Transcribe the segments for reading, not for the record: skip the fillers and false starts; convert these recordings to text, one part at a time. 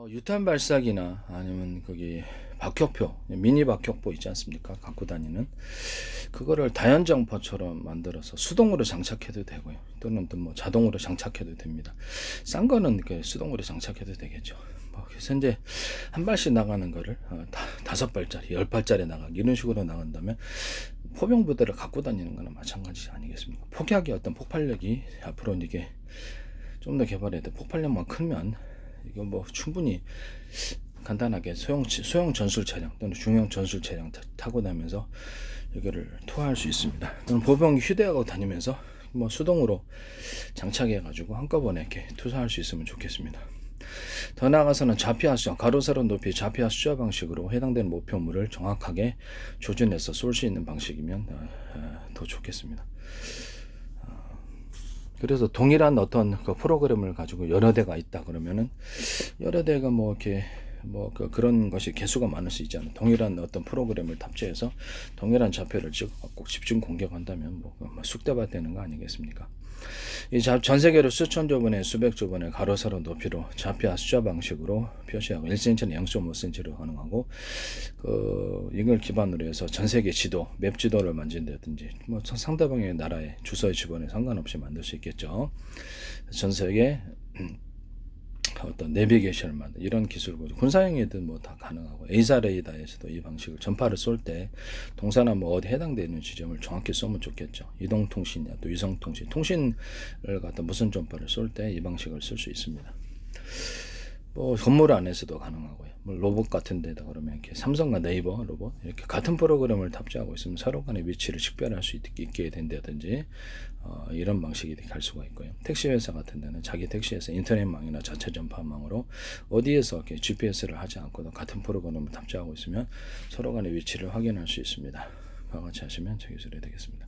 유탄 발사기나 아니면 거기 박격포, 미니 박격포 있지 않습니까? 갖고 다니는 그거를 다연장포처럼 만들어서 수동으로 장착해도 되고요. 또는 또 뭐 자동으로 장착해도 됩니다. 싼 거는 수동으로 장착해도 되겠죠. 그래서 이제 한 발씩 나가는 거를 5발짜리, 10발짜리 나가기 이런 식으로 나간다면 포병 부대를 갖고 다니는 거는 마찬가지 아니겠습니까? 폭약의 어떤 폭발력이 앞으로 이게 좀 더 개발해야 돼. 폭발력만 크면 이거 뭐 충분히 간단하게 소형 전술 차량 또는 중형 전술 차량 타고 다니면서 이거를 투하할 수 있습니다. 또는 보병 휴대하고 다니면서 뭐 수동으로 장착해 가지고 한꺼번에 이렇게 투사할 수 있으면 좋겠습니다. 더 나아가서는 좌피하 수정, 가로 세로 높이 좌피하 수저 방식으로 해당되는 목표물을 정확하게 조준해서 쏠 수 있는 방식이면 더 좋겠습니다. 그래서 동일한 어떤 그 프로그램을 가지고 여러 대가 있다 그러면은 여러 대가 뭐 이렇게 그런 것이 개수가 많을 수 있잖아요. 동일한 어떤 프로그램을 탑재해서 동일한 좌표를 찍어 꼭 집중 공격한다면 뭐 쑥대밭 되는 거 아니겠습니까? 이 전 세계로 수천 조 번의 수백 조 번의 가로 세로 높이로 좌표와 숫자 방식으로 표시하고 1cm는 0.5cm로 가능하고 이걸 기반으로 해서 전 세계 지도, 맵 지도를 만진다든지 뭐 상대방의 나라의 주소의 지번에 상관없이 만들 수 있겠죠. 전 세계 어떤 내비게이션을 만든 이런 기술고 군사용이든 뭐 다 가능하고 에이사 레이더에서도 이 방식을 전파를 쏠 때 동사나 뭐 어디 해당되는 지점을 정확히 쏘면 좋겠죠. 이동통신이나 또 위성통신, 통신을 갖다 무선 전파를 쏠 때 이 방식을 쓸 수 있습니다. 뭐 건물 안에서도 가능하고요. 뭐 로봇 같은 데다 그러면 이렇게 삼성과 네이버 로봇 이렇게 같은 프로그램을 탑재하고 있으면 서로 간의 위치를 식별할 수 있게 된다든지 이런 방식이 갈 수가 있고요. 택시 회사 같은 데는 자기 택시에서 인터넷망이나 자체 전파망으로 어디에서 이렇게 GPS를 하지 않고도 같은 프로그램을 탑재하고 있으면 서로 간의 위치를 확인할 수 있습니다. 그와 같이 하시면 제 기술이 되겠습니다.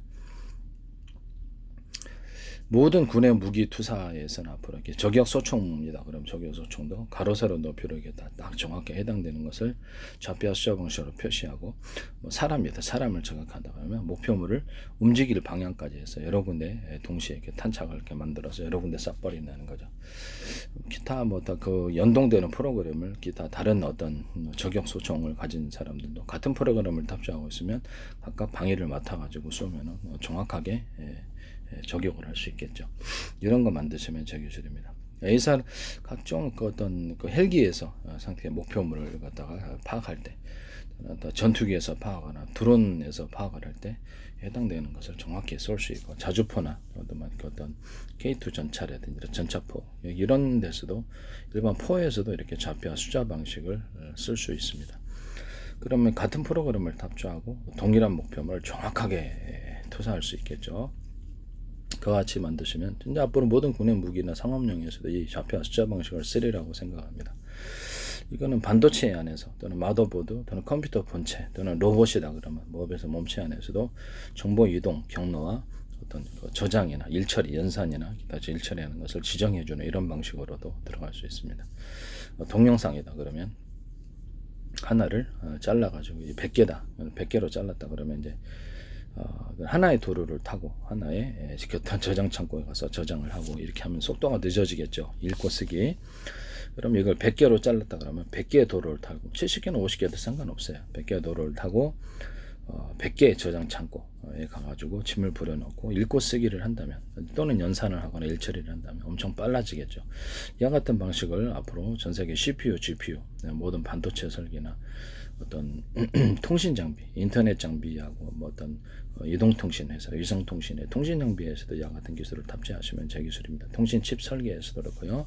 모든 군의 무기 투사에서는 앞으로 이렇게 저격 소총입니다. 그럼 저격 소총도 가로 세로 높이로 이렇게 딱 정확히 해당되는 것을 좌표와 숫자 방식으로 표시하고 뭐 사람이다. 사람을 저격한다 그러면 목표물을 움직일 방향까지 해서 여러 군데 동시에 이렇게 탄착을 이렇게 만들어서 여러 군데 쏴버린다는 거죠. 기타 뭐 그 연동되는 프로그램을 기타 다른 어떤 저격 소총을 가진 사람들도 같은 프로그램을 탑재하고 있으면 각각 방위를 맡아가지고 쏘면은 정확하게 저격을 할 수 있겠죠. 이런 거 만드시면 제 기술입니다. A사 각종 어떤 헬기에서 상태의 목표물을 갖다가 파악할 때, 전투기에서 파악하거나 드론에서 파악을 할 때 해당되는 것을 정확히 쏠 수 있고 자주포나 어떤 K2 전차라든지 전차포 이런 데서도 일반 포에서도 이렇게 좌표와 숫자 방식을 쓸 수 있습니다. 그러면 같은 프로그램을 탑재하고 동일한 목표물을 정확하게 투사할 수 있겠죠. 그와 같이 만드시면 이제 앞으로 모든 군의 무기나 상업용에서도 이 좌표와 숫자 방식을 쓰리라고 생각합니다. 이거는 반도체 안에서 또는 마더보드 또는 컴퓨터 본체 또는 로봇이다 그러면 모업에서 몸체 안에서도 정보 이동 경로와 어떤 저장이나 일처리 연산이나 기타 일처리하는 것을 지정해주는 이런 방식으로도 들어갈 수 있습니다. 동영상이다 그러면 하나를 잘라가지고 100개다 100개로 잘랐다 그러면 이제 하나의 도로를 타고 하나의 교통 저장 창고에 가서 저장을 하고 이렇게 하면 속도가 늦어지겠죠. 읽고 쓰기. 그럼 이걸 100개로 잘랐다 그러면 100개의 도로를 타고 70개나 50개도 상관없어요. 100개의 도로를 타고 100개의 저장 창고에 가가지고 짐을 부려놓고 읽고 쓰기를 한다면 또는 연산을 하거나 일처리를 한다면 엄청 빨라지겠죠. 이와 같은 방식을 앞으로 전세계 CPU, GPU 모든 반도체 설계나 어떤 통신 장비, 인터넷 장비하고 뭐 어떤 이동통신 회사, 위성통신의 통신 장비에서도 이와 같은 기술을 탑재하시면 제 기술입니다. 통신 칩 설계에서도 그렇고요.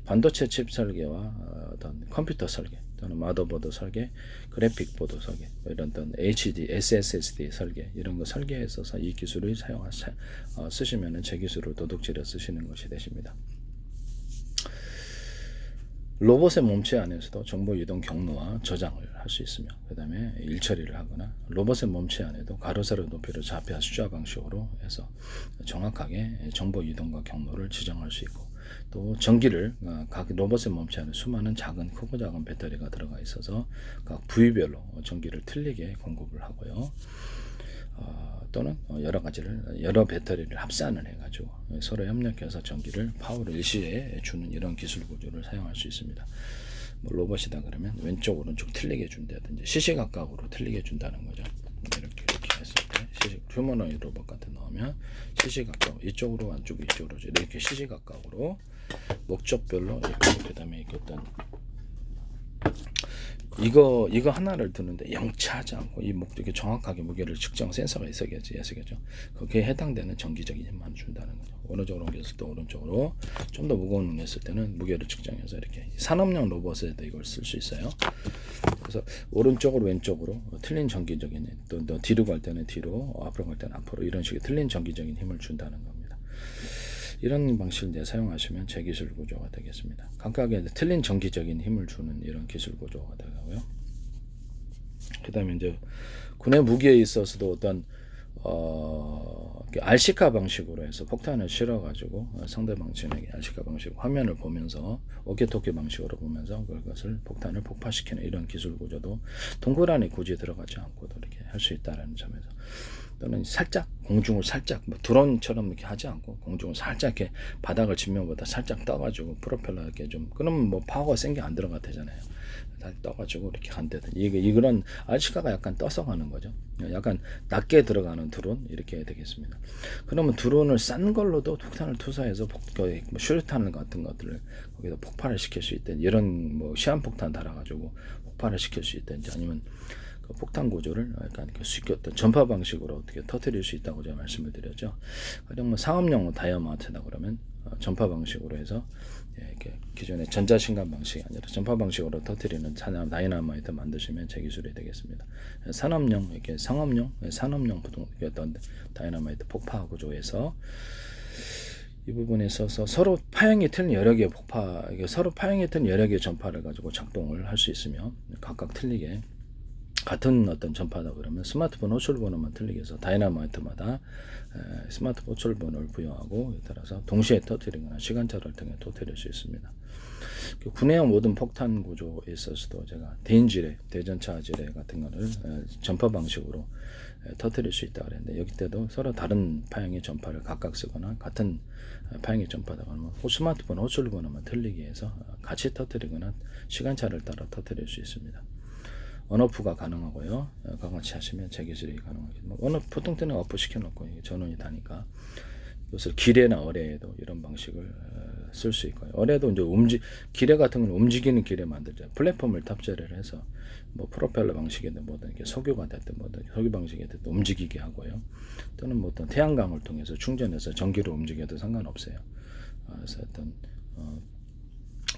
반도체 칩 설계와 어떤 컴퓨터 설계 또는 마더보드 설계, 그래픽 보드 설계, 이런 어떤 HD, SSD 설계 이런 거 설계에 있어서 이 기술을 쓰시면은 제 기술을 도둑질해 쓰시는 것이 되십니다. 로봇의 몸체 안에서도 정보 이동 경로와 저장을 할 수 있으며 그 다음에 일처리를 하거나 로봇의 몸체 안에도 가로 세로 높이를 좌표와 숫자 방식으로 해서 정확하게 정보 이동과 경로를 지정할 수 있고 또 전기를 각 로봇의 몸체 안에 수많은 크고 작은 배터리가 들어가 있어서 각 부위별로 전기를 틀리게 공급을 하고요. 또는 여러 배터리를 합산을 해가지고 서로 협력해서 전기를 파워를 일시에 주는 이런 기술 구조를 사용할 수 있습니다. 뭐 로봇이다 그러면 왼쪽 오른쪽 틀리게 준다든지 시시각각으로 틀리게 준다는 거죠. 이렇게 했을 때 휴머노이드 로봇 같은 넣으면 시시각각 이쪽으로 안쪽 이쪽으로 이렇게 시시각각으로 목적별로 이렇게 그다음에 어떤 이거 하나를 두는데 영차하지 않고 이 목적에 정확하게 무게를 측정 센서가 있어야겠죠. 거기에 해당되는 정기적인 힘만 준다는 거죠. 오른쪽으로 옮겼을 때 오른쪽으로 좀 더 무거운 옮겼을 때는 무게를 측정해서 이렇게 산업용 로봇에도 이걸 쓸 수 있어요. 그래서 오른쪽으로 왼쪽으로 틀린 정기적인 또 뒤로 갈 때는 뒤로 앞으로 갈 때는 앞으로 이런 식의 틀린 정기적인 힘을 준다는 겁니다. 이런 방식을 이제 사용하시면 제기술 구조가 되겠습니다. 각각의 틀린 정기적인 힘을 주는 이런 기술 구조가 되고요. 그 다음에 이제 군의 무기에 있어서도 어떤 RC카 방식으로 해서 폭탄을 실어가지고 상대방 진에게 RC카 방식 화면을 보면서 오케토키 방식으로 보면서 그것을 폭탄을 폭파시키는 이런 기술 구조도 동굴 안에 굳이 들어가지 않고도 이렇게 할 수 있다는 점에서 또는 살짝 공중을 살짝 뭐 드론처럼 이렇게 하지 않고 공중을 살짝 이렇게 바닥을 지면보다 살짝 떠가지고 프로펠러 이렇게 좀 그러면 뭐 파워가 센 게 안 들어가 되잖아요. 떠가지고 이렇게 간대든 이런 RC카가 약간 떠서 가는 거죠. 약간 낮게 들어가는 드론 이렇게 해야 되겠습니다. 그러면 드론을 싼 걸로도 폭탄을 투사해서 뭐 슈리탄 같은 것들을 거기다 폭발을 시킬 수 있든 이런 뭐 시한폭탄 달아가지고 폭발을 시킬 수 있든지 아니면 그 폭탄 구조를 약간 쉽게 어떤 전파 방식으로 어떻게 터뜨릴 수 있다고 제가 말씀을 드렸죠. 가령 뭐 상업용 다이아마트다 그러면 전파 방식으로 해서 이렇게 기존의 전자신간 방식이 아니라 전파 방식으로 터뜨리는 다이나마이트 만드시면 제 기술이 되겠습니다. 산업용 이렇게 상업용 산업용 어떤 다이나마이트 폭파 구조에서 이 부분에 있어서 서로 파형이 틀린 여러 개의 서로 파형이 틀린 여러 개의 전파를 가지고 작동을 할 수 있으며 각각 틀리게 같은 어떤 전파다 그러면 스마트폰 호출 번호만 틀리게 해서 다이나마이트마다 스마트폰 호출 번호를 부여하고 따라서 동시에 터뜨리거나 시간차를 통해 터뜨릴 수 있습니다. 군의 모든 폭탄 구조에 있어서도 제가 대전차 지뢰 같은 거를 전파 방식으로 터뜨릴 수 있다 그랬는데 여기 때도 서로 다른 파형의 전파를 각각 쓰거나 같은 파형의 전파다 그러면 스마트폰 호출 번호만 틀리게 해서 같이 터뜨리거나 시간차를 따라 터뜨릴 수 있습니다. 언오프가 가능하고요. 그와 같이 하시면 재기술이 가능하겠습니다. 보통 때는 어프 시켜놓고 전원이 다니까 이것을 기뢰나 어뢰에도 이런 방식을 쓸 수 있고요. 어뢰도 이제 기뢰 같은 건 움직이는 기뢰 만들죠. 플랫폼을 탑재를 해서 뭐 프로펠러 방식이든 뭐든 이렇게 석유가 됐든 뭐든 석유 방식이 됐든 움직이게 하고요. 또는 뭐 어떤 태양광을 통해서 충전해서 전기로 움직여도 상관없어요. 그래서 어떤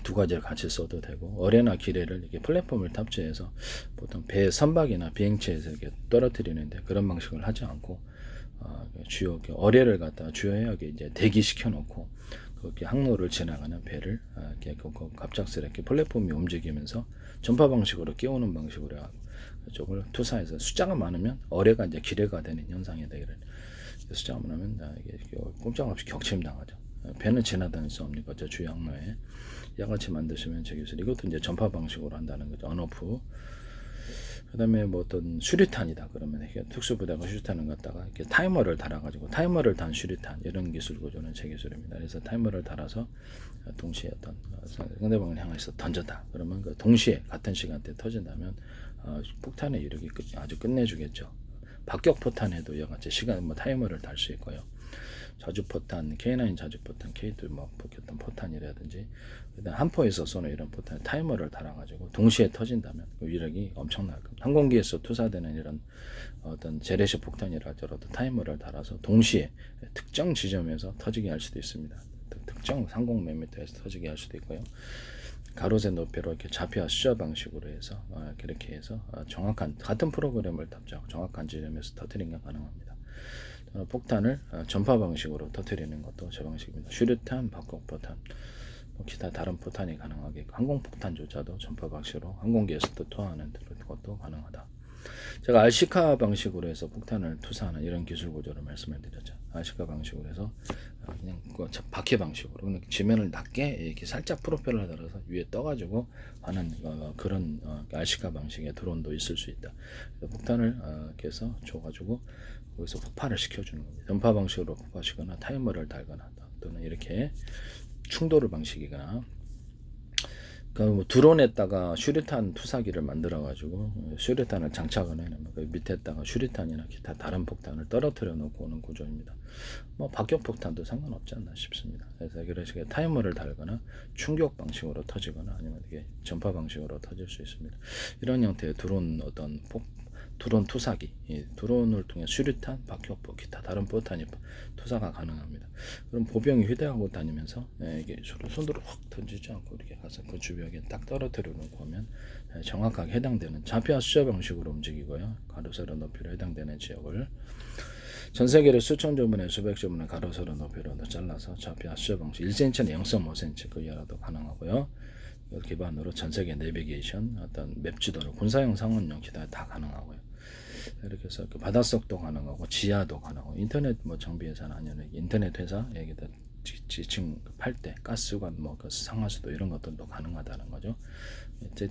두 가지를 같이 써도 되고 어뢰나 기뢰를 이렇게 플랫폼을 탑재해서 보통 배 선박이나 비행체에서 이렇게 떨어뜨리는데 그런 방식을 하지 않고 주요 어뢰를 갖다 주요 해역에 이제 대기시켜 놓고 그렇게 항로를 지나가는 배를 이렇게 갑작스럽게 플랫폼이 움직이면서 전파 방식으로 끼우는 방식으로 그쪽을 투사해서 숫자가 많으면 어뢰가 이제 기뢰가 되는 현상이 되기를 숫자가 많으면 이게 꼼짝없이 격침당하죠. 배는 지나다닐 수 없는 거죠. 주요 항로에 양같이 만드시면 제 기술 이것도 이제 전파 방식으로 한다는 거죠. 언오프. 그다음에 뭐 어떤 수류탄이다 그러면 이렇게 특수부대가 수류탄을 갖다가 이렇게 타이머를 달아가지고 타이머를 단 수류탄 이런 기술 구조는 제 기술입니다. 그래서 타이머를 달아서 동시에 어떤 상대방을 향해서 던졌다 그러면 그 동시에 같은 시간대에 터진다면 폭탄의 이력이 아주 끝내주겠죠. 박격 포탄에도 이와 같이 시간 타이머를 달 수 있고요. 자주포탄, K9 자주포탄, K2 뭐 어떤 포탄이라든지 그다음 한포에서 쏘는 이런 포탄 타이머를 달아가지고 동시에 터진다면 그 위력이 엄청날 겁니다. 항공기에서 투사되는 이런 어떤 재래식 폭탄이라 하더라도 타이머를 달아서 동시에 특정 지점에서 터지게 할 수도 있습니다. 특정 상공 몇 미터에서 터지게 할 수도 있고요. 가로세 높이로 이렇게 좌표와 숫자 방식으로 해서 이렇게 해서 정확한 같은 프로그램을 탑재하고 정확한 지점에서 터뜨리는 게 가능합니다. 폭탄을 전파 방식으로 터뜨리는 것도 제 방식입니다. 슈류탄, 박격포탄, 기타 다른 포탄이 가능하게 항공폭탄조차도 전파 방식으로 항공기에서도 투하하는 것도 가능하다. 제가 RC카 방식으로 해서 폭탄을 투사하는 이런 기술 구조를 말씀을 드렸죠. RC카 방식으로 해서 그냥 바퀴 방식으로 그냥 지면을 낮게 이렇게 살짝 프로펠러 달아서 위에 떠가지고 하는 그런 RC카 방식의 드론도 있을 수 있다. 폭탄을 이렇게 해서 줘가지고 거기서 폭발을 시켜주는 겁니다. 전파 방식으로 폭파시거나 타이머를 달거나 또는 이렇게 충돌 방식이거나 그러니까 뭐 드론에다가 슈리탄 투사기를 만들어 가지고 슈리탄을 장착을 해놓으면 그 밑에다가 슈리탄이나 기타 다른 폭탄을 떨어뜨려 놓고 오는 구조입니다. 뭐 박격 폭탄도 상관없지 않나 싶습니다. 그래서 그렇게 타이머를 달거나 충격 방식으로 터지거나 아니면 이게 전파 방식으로 터질 수 있습니다. 이런 형태의 드론 드론 투사기, 드론을 통해 수류탄, 박격포, 기타 다른 포탄이 투사가 가능합니다. 그럼 보병이 휴대하고 다니면서 이게 손으로 확 던지지 않고 이렇게 가서 그 주변에 딱 떨어뜨려 놓고 하면 정확하게 해당되는 좌표와 숫자 방식으로 움직이고요. 가로 세로 높이로 해당되는 지역을 전 세계를 수천 조문에 수백 조문에 가로 세로 높이로 잘라서 좌표와 숫자 방식 1cm는 0.5cm 그 이하로도 가능하고요. 이걸 기반으로 전 세계 내비게이션, 어떤 맵 지도를 군사용, 상업용 기타 다 가능하고요. 이렇게 해서 그 바닷속도 가능하고 지하도 가능하고 인터넷 뭐 정비회사나 아니면 인터넷 회사 여기다 지층 팔 때 가스관 뭐 그 상하수도 이런 것들도 가능하다는 거죠.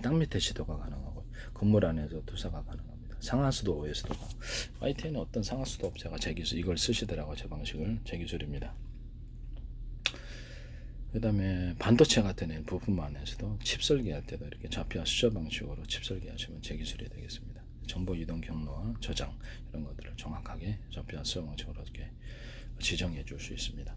땅 밑에 시도가 가능하고 건물 안에서 투사가 가능합니다. 상하수도 OS도 YTN은 어떤 상하수도 업체가 제 기술 이걸 쓰시더라고 제 방식을 제 기술입니다. 그 다음에 반도체 같은 부품만에서도 칩 설계할 때도 이렇게 좌표와 숫자 방식으로 칩 설계하시면 제 기술이 되겠습니다. 정보 이동 경로와 저장 이런 것들을 정확하게 좌표와 숫자 방식으로 이렇게 지정해 줄 수 있습니다.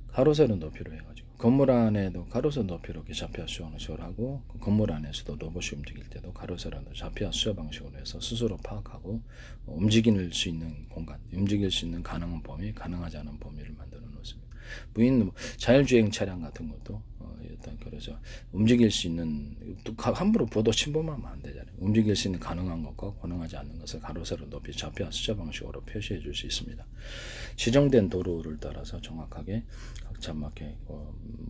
가로세로 높이로 해가지고 건물 안에도 가로세로 높이로 이렇게 좌표와 숫자 방식으로 하고 건물 안에서도 로봇이 움직일 때도 가로세로 좌표와 숫자 방식으로 해서 스스로 파악하고 움직일 수 있는 공간, 움직일 수 있는 가능한 범위, 가능하지 않은 범위를 만들어 놓습니다. 무인 자율주행 차량 같은 것도 일단 그래서 움직일 수 있는 함부로 보도 침범하면 안 되잖아요. 움직일 수 있는 가능한 것과 가능하지 않는 것을 가로세로 높이 좌표와 숫자 방식으로 표시해 줄 수 있습니다. 지정된 도로를 따라서 정확하게 각자 맞게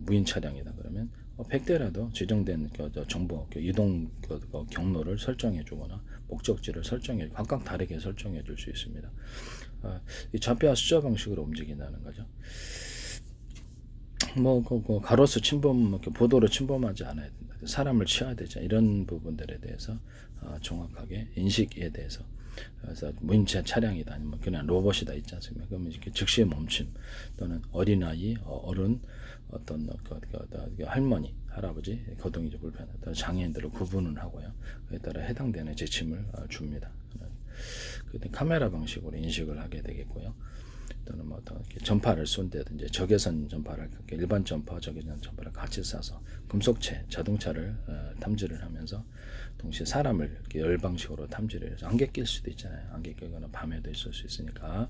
무인 차량이다 그러면 100대라도 지정된 정보 이동 경로를 설정해 주거나 목적지를 설정해 각각 다르게 설정해 줄 수 있습니다. 이 좌표와 숫자 방식으로 움직인다는 거죠. 뭐 가로수 침범, 보도로 침범하지 않아야 된다. 사람을 치워야 되지 이런 부분들에 대해서 정확하게 인식에 대해서 그래서 무인차 차량이다 아니면 그냥 로봇이다 있지 않습니까? 그러면 이렇게 즉시 멈춤 또는 어린아이, 어른, 어떤 할머니, 할아버지, 거동이죠 불편하다 장애인들을 구분을 하고요. 그에 따라 해당되는 지침을 줍니다. 카메라 방식으로 인식을 하게 되겠고요. 또는 뭐 전파를 쏜다든지 적외선 전파를 일반 전파, 적외선 전파를 같이 쏴서 금속체, 자동차를 탐지를 하면서 동시에 사람을 이렇게 열 방식으로 탐지를 해서 안개 낄 수도 있잖아요. 안개 끼거나 밤에도 있을 수 있으니까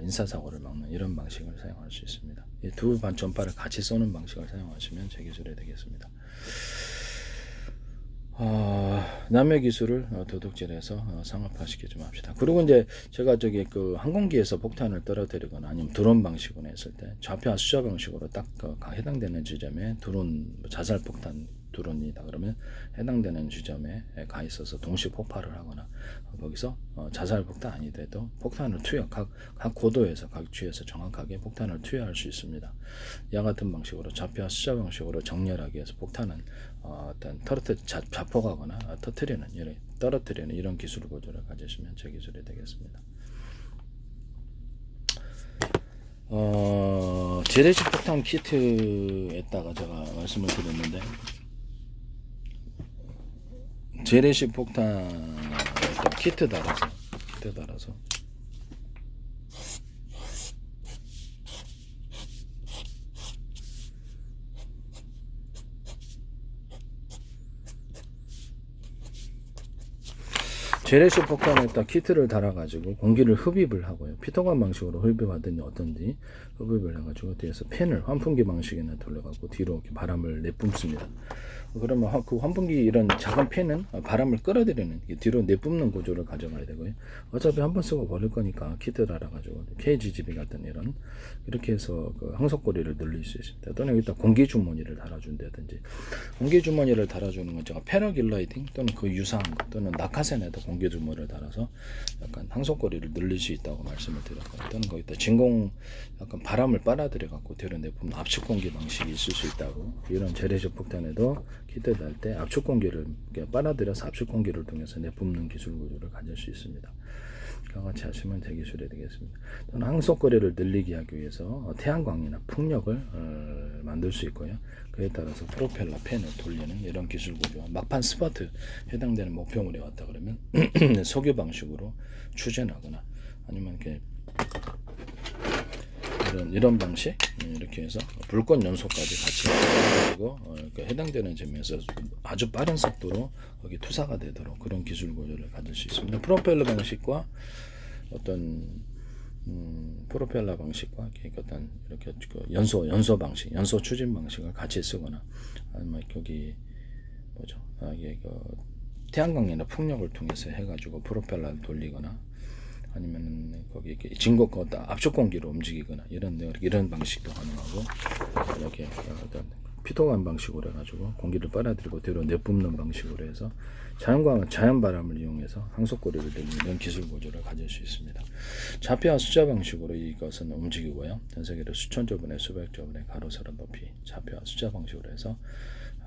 인사사고를 막는 이런 방식을 사용할 수 있습니다. 이 두 반 전파를 같이 쏘는 방식을 사용하시면 제 기술이 되겠습니다. 남의 기술을 도둑질해서 상업화시키지 맙시다. 그리고 이제 제가 그 항공기에서 폭탄을 떨어뜨리거나 아니면 드론 방식으로 했을 때 좌표와 숫자 방식으로 딱 해당되는 지점에 드론 자살 폭탄 드론이다 그러면 해당되는 지점에 가 있어서 동시 폭발을 하거나 거기서 자살 폭탄 아니더라도 폭탄을 각 고도에서 각 주에서 정확하게 폭탄을 투여할 수 있습니다. 이와 같은 방식으로 좌표와 숫자 방식으로 정렬하기 위해서 폭탄은 어떤 자폭하거나 떨어뜨리는 이런 기술 구조를 가지시면 제 기술이 되겠습니다. 재래식 폭탄 키트에다가 제가 말씀을 드렸는데 재래식 폭탄 키트 달아서 재래식 폭탄에다 키트를 달아가지고 공기를 흡입을 하고요. 피터관 방식으로 흡입하든지 어떤지 흡입을 해가지고 뒤에서 팬을 환풍기 방식이나 돌려갖고 뒤로 이렇게 바람을 내뿜습니다. 그러면 그 환풍기 이런 작은 팬은 바람을 끌어들이는 뒤로 내뿜는 구조를 가져가야 되고요. 어차피 한번 쓰고 버릴 거니까 키트 달아가지고 KGGB 같은 이렇게 해서 그 항속고리를 늘릴 수 있습니다. 또는 여기다 공기 주머니를 달아준다든지 공기 주머니를 달아주는 건 제가 패러글라이딩 또는 그 유사한 것 또는 낙하산에도 공기 주머니를 달아서 약간 항속고리를 늘릴 수 있다고 말씀을 드렸고요. 또는 거기다 진공 약간 바람을 빨아들여 갖고 뒤로 내뿜는 압축 공기 방식이 있을 수 있다고 이런 재래식 폭탄에도 키트 달 때 압축 공기를 빨아들여서 압축 공기를 통해서 내뿜는 기술 구조를 가질 수 있습니다. 같이 하시면 대기술이 되겠습니다. 또는 항속거리를 늘리게 하기 위해서 태양광이나 풍력을 만들 수 있고요. 그에 따라서 프로펠러 팬을 돌리는 이런 기술 구조, 막판 스파트 해당되는 목표물에 왔다 그러면 석유 방식으로 추진하거나 아니면 이렇게 이런 방식 이렇게 해서 불꽃 연소까지 같이 가지고 해당되는 점에서 아주 빠른 속도로 거기 투사가 되도록 그런 기술 구조를 가질 수 있습니다. 프로펠러 방식과 어떤 프로펠러 방식과 어떤 이렇게 연소 방식, 연소 추진 방식을 같이 쓰거나 아니면 여기 뭐죠? 이게 태양광이나 풍력을 통해서 해가지고 프로펠러를 돌리거나 아니면 거기 이렇게 진공 압축 공기로 움직이거나 이런 방식도 가능하고 이렇게 어떤 피도감 방식으로 해가지고 공기를 빨아들이고 뒤로 내뿜는 방식으로 해서 자연 바람을 이용해서 항속거리를 내리는 이런 기술 구조를 가질 수 있습니다. 좌표와 숫자 방식으로 이것은 움직이고요. 전 세계로 수천조 분의 수백조 분의 가로 세로 높이 좌표와 숫자 방식으로 해서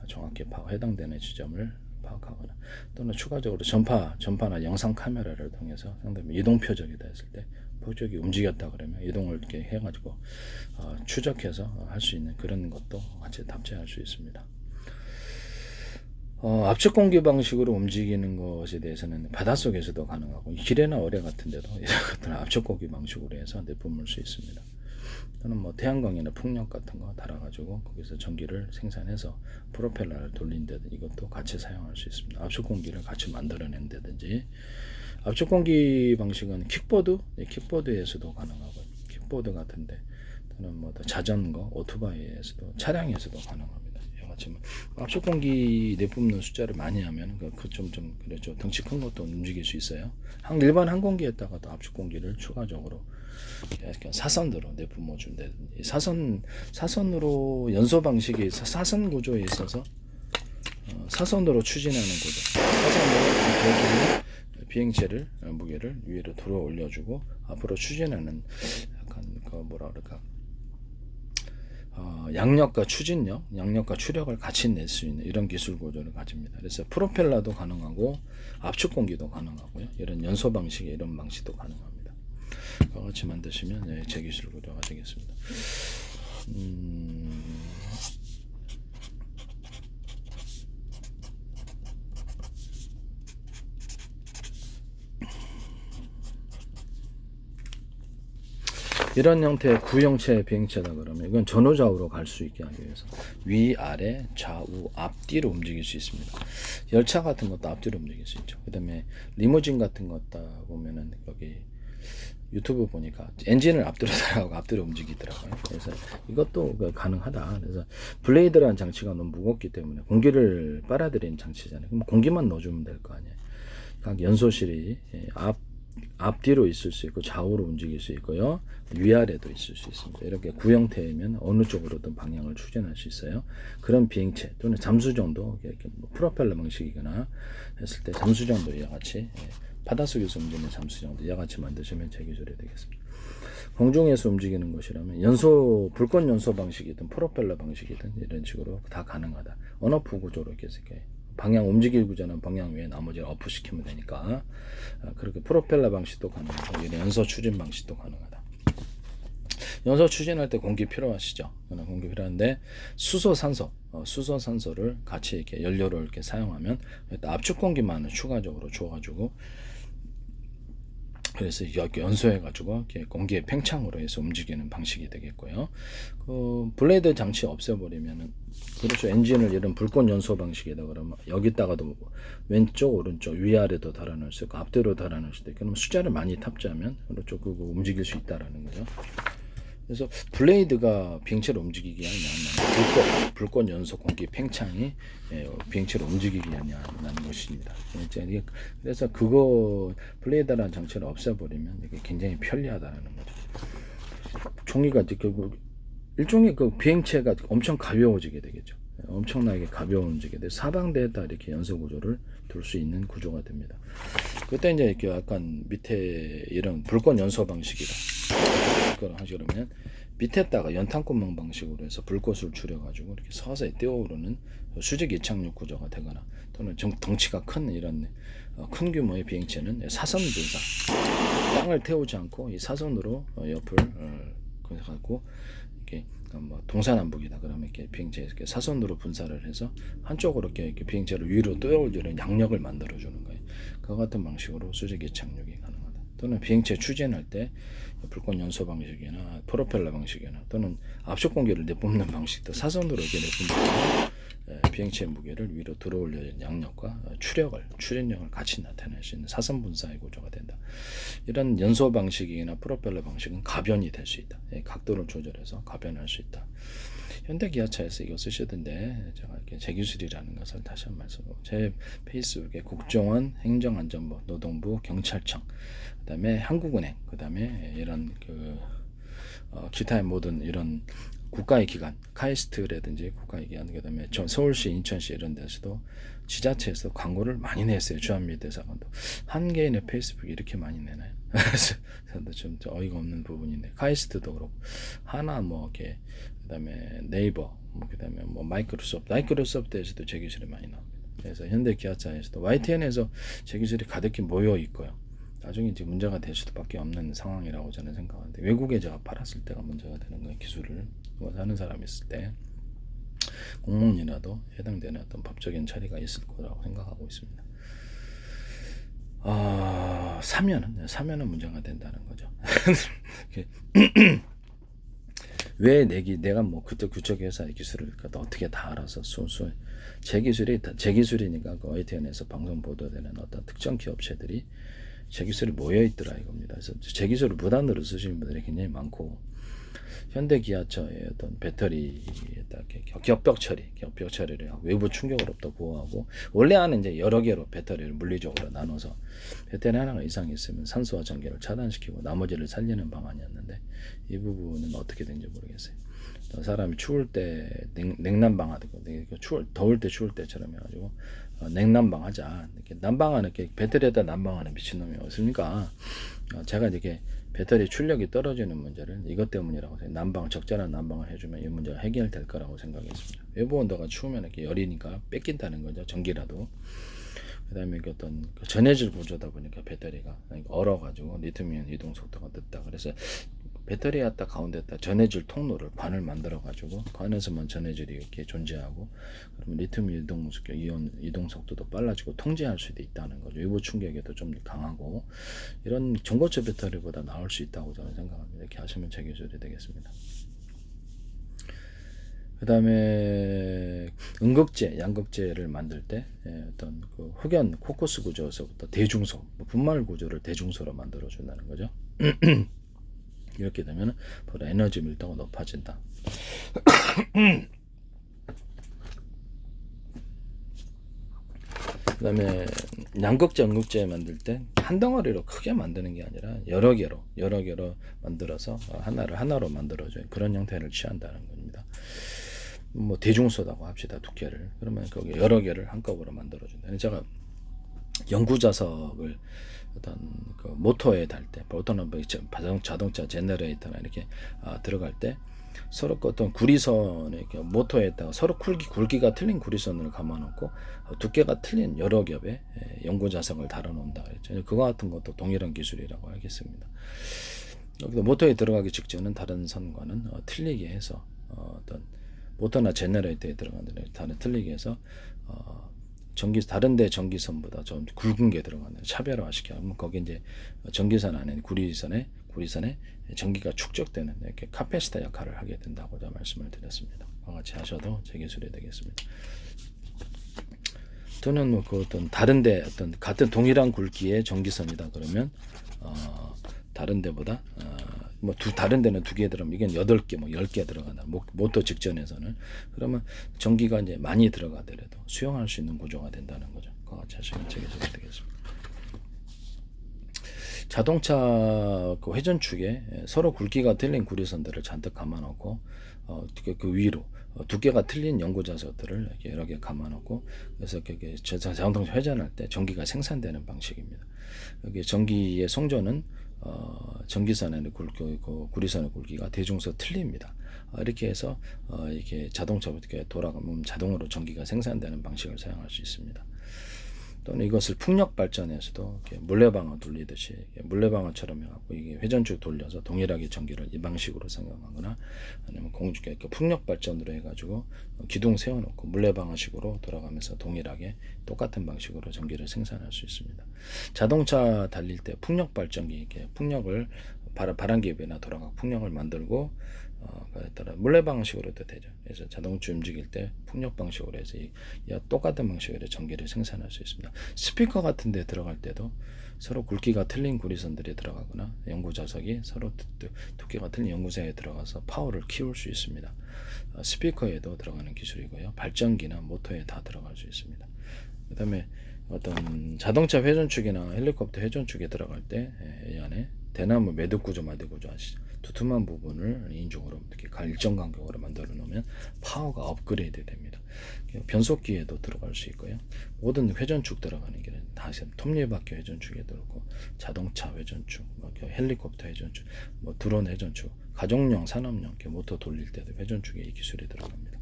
정확히 해당되는 지점을 파악하거나 또는 추가적으로 전파나 영상 카메라를 통해서 상대방 이동 표적이 됐을 때 표적이 움직였다 그러면 이동을 이렇게 해가지고 추적해서 할 수 있는 그런 것도 같이 탑재할 수 있습니다. 압축 공기 방식으로 움직이는 것에 대해서는 바닷속에서도 가능하고 기뢰나 어뢰 같은 데도 이런 것들은 압축 공기 방식으로 해서 내뿜을 수 있습니다. 또는 뭐 태양광이나 풍력 같은 거 달아가지고 거기서 전기를 생산해서 프로펠러를 돌린다든지 이것도 같이 사용할 수 있습니다. 압축 공기를 같이 만들어낸다든지 압축 공기 방식은 킥보드에서도 가능하고 킥보드 같은데 또는 뭐 자전거, 오토바이에서도 차량에서도 가능합니다. 압축 공기 내뿜는 숫자를 많이 하면 좀 그렇죠. 덩치 큰 것도 움직일 수 있어요. 일반 항공기에다가도 압축 공기를 추가적으로 사선으로 내뿜어 준다든지 사선으로 연소 방식이 사선 구조에 있어서 사선으로 추진하는 구조. 사선으로 비행체를 무게를 위로 들어 올려주고 앞으로 추진하는 약간 양력과 추진력, 양력과 추력을 같이 낼 수 있는 이런 기술 구조를 가집니다. 그래서 프로펠러도 가능하고 압축 공기도 가능하고요. 이런 연소 방식의 이런 방식도 가능합니다. 같이 만드시면 제 기술 구조가 되겠습니다. 이런 형태의 구형체 비행체다 그러면 이건 전후좌우로 갈 수 있게 하기 위해서 위, 아래, 좌우, 앞뒤로 움직일 수 있습니다. 열차 같은 것도 앞뒤로 움직일 수 있죠. 그 다음에 리무진 같은 것 보면은 여기 유튜브 보니까 엔진을 앞뒤로 달아가고 앞뒤로 움직이더라고요. 그래서 이것도 가능하다. 그래서 블레이드라는 장치가 너무 무겁기 때문에 공기를 빨아들이는 장치잖아요. 그럼 공기만 넣어주면 될 거 아니에요. 각 연소실이 앞뒤로 있을 수 있고 좌우로 움직일 수 있고요. 위아래도 있을 수 있습니다. 이렇게 구형태이면 어느 쪽으로든 방향을 추진할 수 있어요. 그런 비행체 또는 잠수정도 이렇게 프로펠러 방식이거나 했을 때 잠수정도 이와 같이 바닷속에서 움직이는 잠수정도 이와 같이 만드시면 제기술이 되겠습니다. 공중에서 움직이는 것이라면 불꽃 연소 방식이든 프로펠러 방식이든 이런 식으로 다 가능하다. 언어프 구조로 이렇게 방향 움직이고 자는 방향 외에 나머지를 어프시키면 되니까 그렇게 프로펠러 방식도 가능하고 연소 추진 방식도 가능하다. 연소 추진할 때 공기 필요하시죠? 공기 필요한데 수소산소를 같이 이렇게 연료를 이렇게 사용하면 압축 공기만을 추가적으로 줘가지고 그래서 연소해가지고 공기의 팽창으로 해서 움직이는 방식이 되겠고요. 블레이드 장치 없애버리면은 그렇죠. 엔진을 이런 불꽃 연소 방식이다 그러면 여기다가도 왼쪽, 오른쪽, 위아래도 달아놓을 수 있고 앞뒤로 달아놓을 수도 있고 그러면 숫자를 많이 탑재하면 그렇죠. 그거 움직일 수 있다라는 거죠. 그래서 블레이드가 비행체를 움직이게 하냐면 불꽃 연소 공기 팽창이 비행체를 움직이게 하냐는 것입니다. 그래서 그거 블레이드라는 장치를 없애버리면 이게 굉장히 편리하다는 거죠. 종이가 결국 일종의 그 비행체가 엄청 가벼워지게 되겠죠. 엄청나게 가벼워지게 돼 사방대에다 이렇게 연소 구조를 둘 수 있는 구조가 됩니다. 그때 이제 이렇게 약간 밑에 이런 불꽃 연소 방식이다. 그걸 하시려면 밑에다가 연탄구멍 방식으로 해서 불꽃을 줄여가지고 이렇게 서서히 뛰어오르는 수직 이착륙 구조가 되거나 또는 덩치가 큰 이런 큰 규모의 비행체는 사선 분사, 땅을 태우지 않고 이 사선으로 옆을 갖고 이렇게 뭐 동서남북이다 그러면 이렇게 비행체 이렇게 사선으로 분사를 해서 한쪽으로 이렇게 비행체를 위로 떠올리는 양력을 만들어 주는 거예요. 그와 같은 방식으로 수직 이착륙이 가능하다. 또는 비행체 추진할 때 불꽃 연소 방식이나 프로펠러 방식이나 또는 압축 공기를 내뿜는 방식도 사선으로 이렇게 내뿜는 비행체 무게를 위로 들어올리는 양력과 추진력을 같이 나타낼 수 있는 사선 분사의 구조가 된다. 이런 연소 방식이나 프로펠러 방식은 가변이 될 수 있다. 각도를 조절해서 가변할 수 있다. 현대 기아차에서 이거 쓰시던데 제가 이렇게 제 기술이라는 것을 다시 한 말씀으로 제 페이스북에 국정원, 행정안전부, 노동부, 경찰청, 그다음에 한국은행, 그다음에 이런 기타의 모든 이런 국가의 기관, 카이스트라든지 국가의 기관, 그다음에 서울시, 인천시 이런 데서도 지자체에서 광고를 많이 냈어요. 주한미대사관도 한 개인의 페이스북 이렇게 많이 내나요? 그래서 좀 어이가 없는 부분인데 카이스트도 그렇고 하나 뭐 이렇게 그다음에 네이버, 뭐 그다음에 뭐 마이크로소프트에서도 제 기술이 많이 나옵니다. 그래서 현대 기아차에서도 YTN에서 제 기술이 가득히 모여 있고요. 나중에 이제 문제가 될 수밖에 없는 상황이라고 저는 생각하는데 외국에 제가 팔았을 때가 문제가 되는 거예요. 기술을 하는 사람이 있을 때 공무원이라도 해당되는 어떤 법적인 처리가 있을 거라고 생각하고 있습니다. 사면은 문제가 된다는 거죠. 왜 내가 뭐 그때 구척회사의 기술을 어떻게 다 알아서 제 기술이니까 그 YTN에서 방송 보도되는 어떤 특정 기업체들이 제 기술이 모여 있더라 이겁니다. 그래서 제 기술을 무단으로 쓰시는 분들이 굉장히 많고 현대 기아차의 어떤 배터리 겹벽 처리를 하고 외부 충격으로부터 보호하고 원래는 이제 여러 개로 배터리를 물리적으로 나눠서 배터리 하나가 이상 있으면 산소와 전기를 차단시키고 나머지를 살리는 방안이었는데 이 부분은 어떻게 된지 모르겠어요. 사람이 추울 때 냉난방 하고 더울 때 추울 때처럼 해가지고 냉난방 하자. 이렇게 난방하는 이렇게 배터리에다 난방하는 미친놈이 없습니까? 제가 이렇게 배터리 출력이 떨어지는 문제를 이것 때문이라고 생각해요. 적절한 난방을 해주면 이 문제가 해결될 거라고 생각했습니다. 외부 온도가 추우면 이렇게 열이니까 뺏긴다는 거죠. 전기라도. 그다음에 어떤 전해질 구조다 보니까 배터리가 얼어가지고 리튬이온 이동 속도가 늦다. 그래서 배터리에다 가운데다 전해질 통로를 관을 만들어가지고 관에서만 전해질이 이렇게 존재하고 그러면 리튬 이온 이동 속도도 빨라지고 통제할 수도 있다는 거죠. 외부 충격에도 좀 강하고 이런 전고체 배터리보다 나을 수 있다고 저는 생각합니다. 이렇게 하시면 제 기술이 되겠습니다. 그 다음에 음극재, 양극재를 만들 때 어떤 그 흑연 코커스 구조에서부터 대중소, 분말 구조를 대중소로 만들어 준다는 거죠. 이렇게 되면 보다 에너지 밀도가 높아진다. 그 다음에 양극재, 음극재 만들 때 한 덩어리로 크게 만드는 게 아니라 여러 개로 만들어서 하나로 만들어줘요. 그런 형태를 취한다는 겁니다. 뭐 대중소라고 합시다. 두께를. 그러면 거기 여러 개를 한꺼번에 만들어준다. 제가 연구자석을 어떤 그 모터에 달 때, 모터는 자동차 제너레이터나 이렇게 들어갈 때 서로 어떤 구리선에 모터에다가 서로 굵기가 틀린 구리선을 감아놓고 두께가 틀린 여러 겹의 연구자석을 달아놓는다 그랬죠. 그거 같은 것도 동일한 기술이라고 하겠습니다. 여기도 모터에 들어가기 직전은 다른 선과는 틀리게 해서 어떤 모터나 제너레이터에 들어가는 데는 틀리게 해서 다른데 전기선보다 좀 굵은 게 들어가는 차별화시켜. 거기 이제 전기선 안에 구리선에 전기가 축적되는 이렇게 카패시터 역할을 하게 된다고 말씀을 드렸습니다. 그와 같이 하셔도 제 기술이 되겠습니다. 또는 뭐 그 어떤 다른데 어떤 같은 동일한 굵기의 전기선이다 그러면 다른 데보다 뭐 다른 데는 2개 들어가면 이건 8개, 뭐 10개 들어간다. 모터 직전에서는 그러면 전기가 이제 많이 들어가더라도 수용할 수 있는 구조가 된다는 거죠. 그와 같이 하시면 제 기술이 되겠습니다. 자동차 그 회전축에 서로 굵기가 틀린 구리선들을 잔뜩 감아놓고 그 위로 두께가 틀린 연구자석들을 이렇게 여러 개 감아놓고 그래서 자동차 회전할 때 전기가 생산되는 방식입니다. 여기 전기의 송전은 전기선의 구리선의 굵기가 대중서 틀립니다. 이렇게 해서 이게 자동차가 이렇게 돌아가면 자동으로 전기가 생산되는 방식을 사용할 수 있습니다. 또는 이것을 풍력 발전에서도 이렇게 물레방아 돌리듯이 물레방아처럼 해갖고 이게 회전축 돌려서 동일하게 전기를 이 방식으로 생각하거나 아니면 공중에 풍력 발전으로 해가지고 기둥 세워놓고 물레방아식으로 돌아가면서 동일하게 똑같은 방식으로 전기를 생산할 수 있습니다. 자동차 달릴 때 풍력 발전기 이렇게 풍력을 바람기업이나 돌아가 풍력을 만들고 그에 따라 물레 방식으로도 되죠. 그래서 자동차 움직일 때 풍력 방식으로 해서 똑같은 방식으로 전기를 생산할 수 있습니다. 스피커 같은 데 들어갈 때도 서로 굵기가 틀린 구리선들이 들어가거나 연구 좌석이 서로 두께가 틀린 연구선에 들어가서 파워를 키울 수 있습니다. 스피커에도 들어가는 기술이고요. 발전기나 모터에 다 들어갈 수 있습니다. 그 다음에 어떤 자동차 회전축이나 헬리콥터 회전축에 들어갈 때 이 안에 대나무 매듭 구조, 마대 구조 아시죠? 두툼한 부분을 인중으로 이렇게 일정 간격으로 만들어 놓으면 파워가 업그레이드 됩니다. 변속기에도 들어갈 수 있고요. 모든 회전축 들어가는 길은 다 톱니바퀴 회전축에도 그렇고 자동차 회전축, 헬리콥터 회전축, 드론 회전축, 가정용, 산업용 모터 돌릴 때도 회전축에 이 기술이 들어갑니다.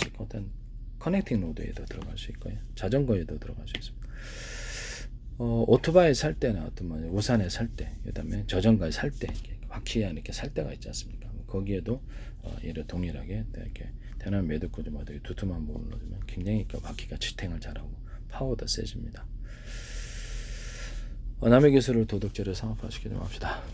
즉 어떤 커넥팅 로드에도 들어갈 수 있고요. 자전거에도 들어갈 수 있습니다. 오토바이 살 때나 어떤 우산에 살 때, 그다음에 자전거에 살 때, 바퀴에 이렇게 살 때가 있지 않습니까? 거기에도 얘를 동일하게 이렇게 대나무 매듭 구조 모델 두툼한 부분을 넣으면 굉장히 바퀴가 지탱을 잘하고 파워도 세집니다. 남의 기술을 도덕질을 상업화시키지 맙시다.